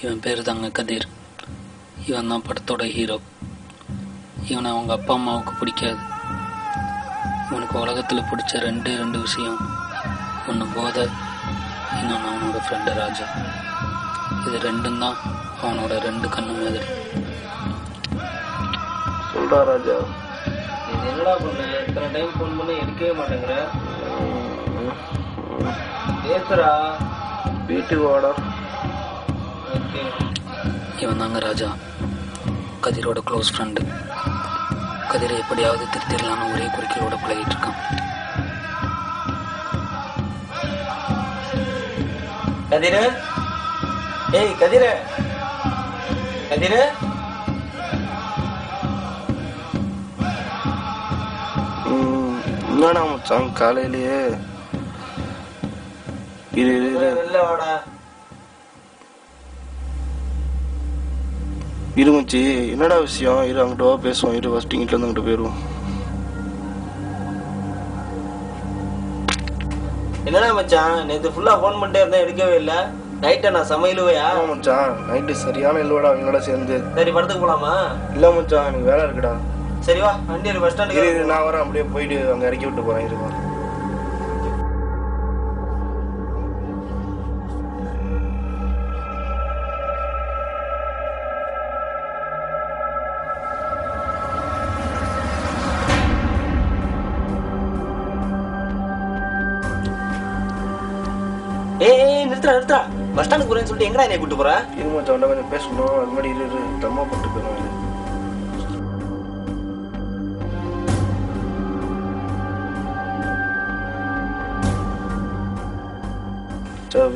இவன் பேர் தாங்க கதிர். இவன் தான் படத்தோட ஹீரோ. இவனை அவங்க அப்பா அம்மாவுக்கு பிடிக்காது. இவனுக்கு உலகத்தில் பிடிச்ச ரெண்டு விஷயம். ஒன்று போதை, இன்னொன்று அவனோட ஃப்ரெண்டு ராஜா. இது ரெண்டும் தான் அவனோட ரெண்டு கண்ணு மாதிரி. சொல்றா ராஜா, இது என்னடா பண்ண? இத்தனை டைம் ஃபோன் பண்ண எடுக்கவே மாட்டேங்கிற. பேசுறா, வீட்டுக்கு வாடா. இவன் தாங்க ராஜா, கதிரோட க்ளோஸ் ஃப்ரெண்டு. கதிரை எப்படியாவது திருத்திடலான்னு ஒரே குறிக்கோளோட பழகிட்டு இருக்கான். கதிர, ஏய் கதிர, கதிர. என்னடா மச்சான் காலையிலேயே வெளில வாடா. இரு மச்சி, என்னடா விஷயம்? இரு அங்கிட்ட பேசுவோம். இரு ஃபர்ஸ்ட் இங்கிட்ட இருந்து அங்கிட்ட போயிருவோம். என்னடா மச்சான், நேற்று ஃபுல்லா ஃபோன் பண்ணிட்டே இருந்தேன், எடுக்கவே இல்லை. நைட்டை நான் சமையலுவையா? மச்சான் நைட்டு சரியான இல்லோடா அவங்களோட சேர்ந்து. சரி படத்துக்கு போலாமா? இல்ல மச்சான் எனக்கு வேலை இருக்குடா. சரி வா, வண்டி பஸ் ஸ்டாண்டுக்கு. நான் வரேன், அப்படியே போயிட்டு அங்க இறக்கி விட்டு போறேன். இருவா. ஏய் நிறுத்துறா, பஸ் ஸ்டாண்டுக்கு போறேன்னு சொல்லிட்டு எங்கடா என்னை கூட்டு போற? இரு மச்சான் கொஞ்சம் பேசணும். அது மாதிரி இரு, தம்மா பட்டு போயிடும்.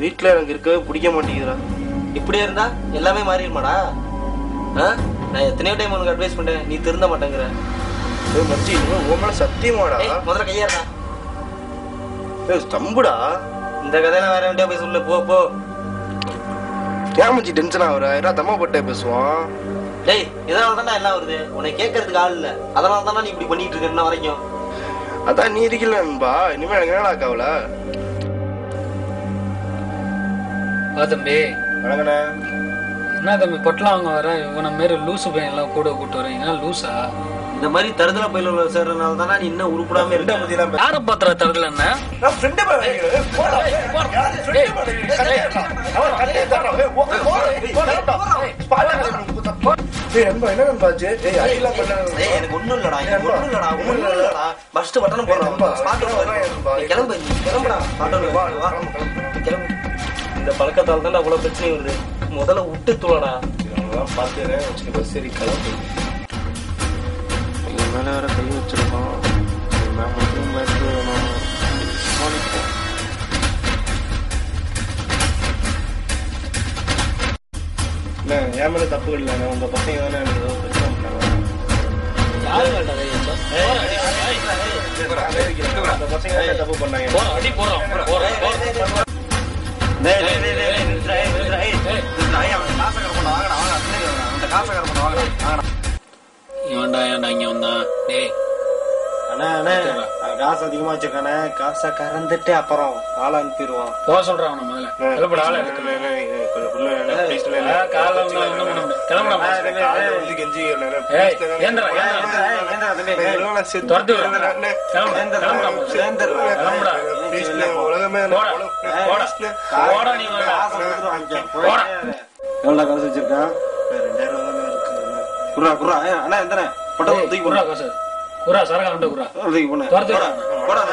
வீட்டுல எனக்கு இருக்கவே பிடிக்க மாட்டேங்குதுடா. இப்படியே இருந்தா எல்லாமே மாறிடுமாடா? நான் எத்தனையோ டைம் உனக்கு அட்வைஸ் பண்ணேன், நீ திருந்த மாட்டேங்கிற. மச்சி உன் மேல சத்தியமாடா. முதல்ல கையாடா. தம்புடா, இந்த கதையெல்லாம் வேற வேண்டியா போய் சொல்லு. போ போ. ஏன் மச்சி டென்ஷன் ஆகுற? ஏன்னா தம்மா பட்டே பேசுவான். டேய் இதனால தானே எல்லாம் வருது. உன்னை கேட்கறதுக்கு ஆள் இல்ல, அதனால தானே நீ இப்படி பண்ணிட்டு இருக்க இன்ன வரைக்கும். அதான் நீ இருக்கலன்பா. இனிமே எனக்கு என்னடா காவல? தம்பி வணக்கண்ணே. என்ன தம்பி பொட்டலாம் அவங்க வர? இவனை மாரி லூசு பையன் எல்லாம் கூட கூட்டு வரேன். என்ன லூசா? இந்த மாதிரி தருதல பயில சேர்றதுனால தானே நீ இன்னும் உருப்படாம இருக்க. யார பாத்திர தருதல என்ன? எனக்கு ஒண்ணும் இல்லடா. பஸ் பட்டணம் போடுறேன். கிளம்பு கிளம்புடா. கிளம்பு. இந்த பழக்கத்தால் தான் அவ்வளவு பிரச்சனை வருது. முதல்ல விட்டு தூளடா. பாத்துறேன். சரி கிளம்பு. மேல வேற கை வச்சிருக்கோம். என் மேல தப்பு இல்லை. உங்க பசங்க தானே எனக்கு ஏதோ பிரச்சனை பண்ணாங்க. அந்த பசங்க தானே தப்பு பண்ணாங்க. ஏன்டா இங்க வந்தான்? டேய் காசு அதிகமா வச்சிருக்கானே, காசை கறந்துட்டு அப்புறம் ஆளை அனுப்பிடுவான். போக சொல்றான் முதல்ல. எவ்வளவு காசு வச்சிருக்கான்? 2000 குர்ரா. அண்ணா எந்தன பட்டை தூக்கி போடுறா. காசு குர்ரா, சரகா வந்து குர்ரா தூக்கி போன. போடா.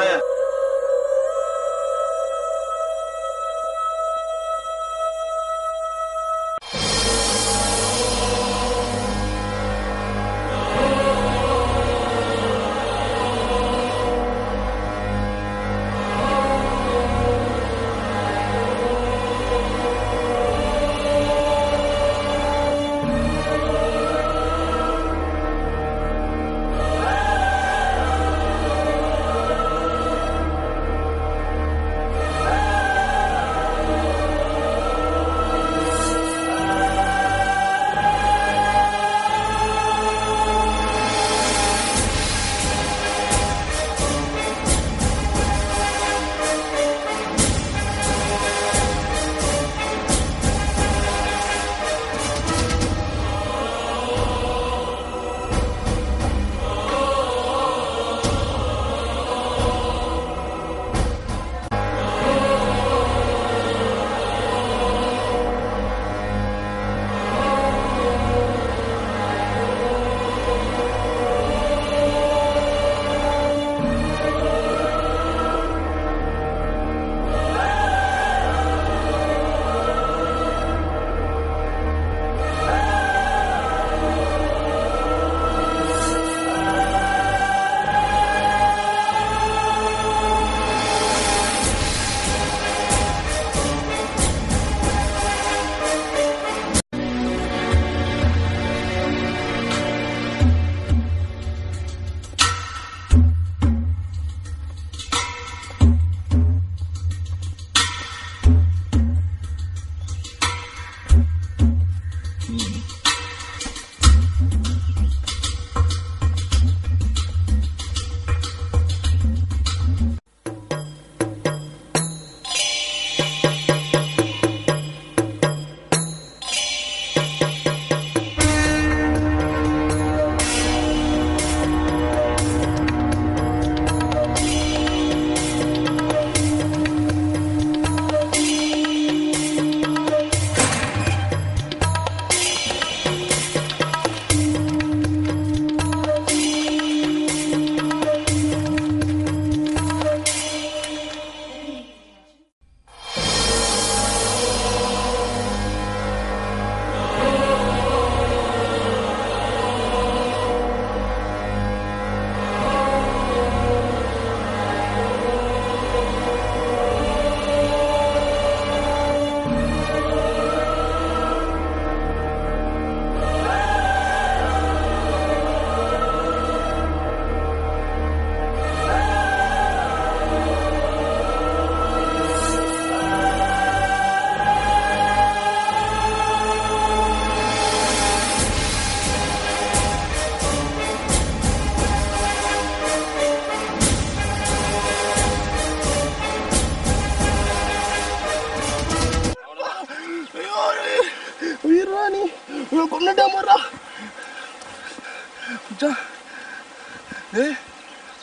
ஏய்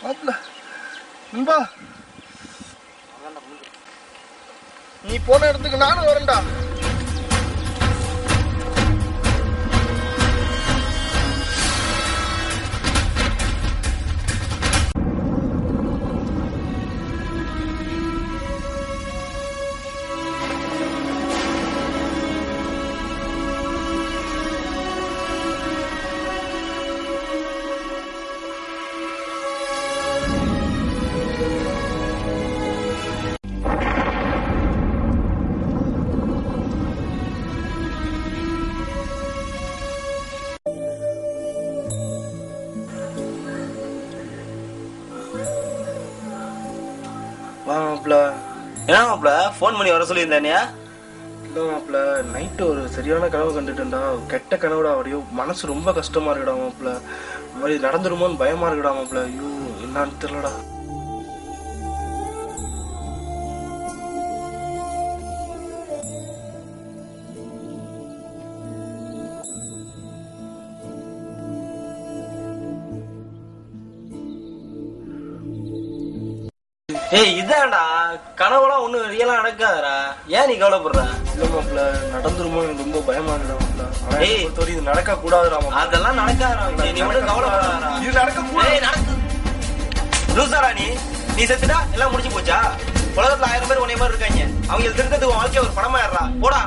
மாப்பிள்ள நண்பா, நீ போன இடத்துக்கு நானும் வரேன்டா. வா மாப்பிள்ள. என்ன மாப்பிள்ள போன் பண்ணி வர சொல்லியிருந்தானியா? இல்லை மாப்பிள்ள, நைட்டு ஒரு சரியான கனவு கண்டுட்டேன்டா. கெட்ட கனவுடா. அப்படியோ மனசு ரொம்ப கஷ்டமா இருக்குடா மாப்பிள்ள. இந்த மாதிரி நடந்துருமோன்னு பயமா இருக்குடா மாப்பிள்ள. ஐயோ என்னான்னு தெரியலடா. ஏய் இதான்டா கனவுலாம் ஒண்ணு ரியலா நடக்காதடா. ஏன் நீ கவலைப்படுற? இல்ல மாப்பிள்ள, நடந்துருமோ எனக்கு ரொம்ப பயமா இருக்குடா மாப்பிள்ள. ஆனா என்னை பொறுத்தவரை இது நடக்க கூடாதுடா மாப்பிள்ள. அதெல்லாம் நடக்காதடா. நீ மட்டும் கவலைப்படாதடா. இது நடக்க கூடாது. நடக்கு லூசாடா நீ செத்துட்டா எல்லாம் முடிஞ்சு போச்சா? உலகத்துல 1000 பேர் உன்னை மாதிரி இருக்காங்க. அவங்க திருத்தத்துக்கு வாழ்க்கைய ஒரு படமா ஏறா போடா.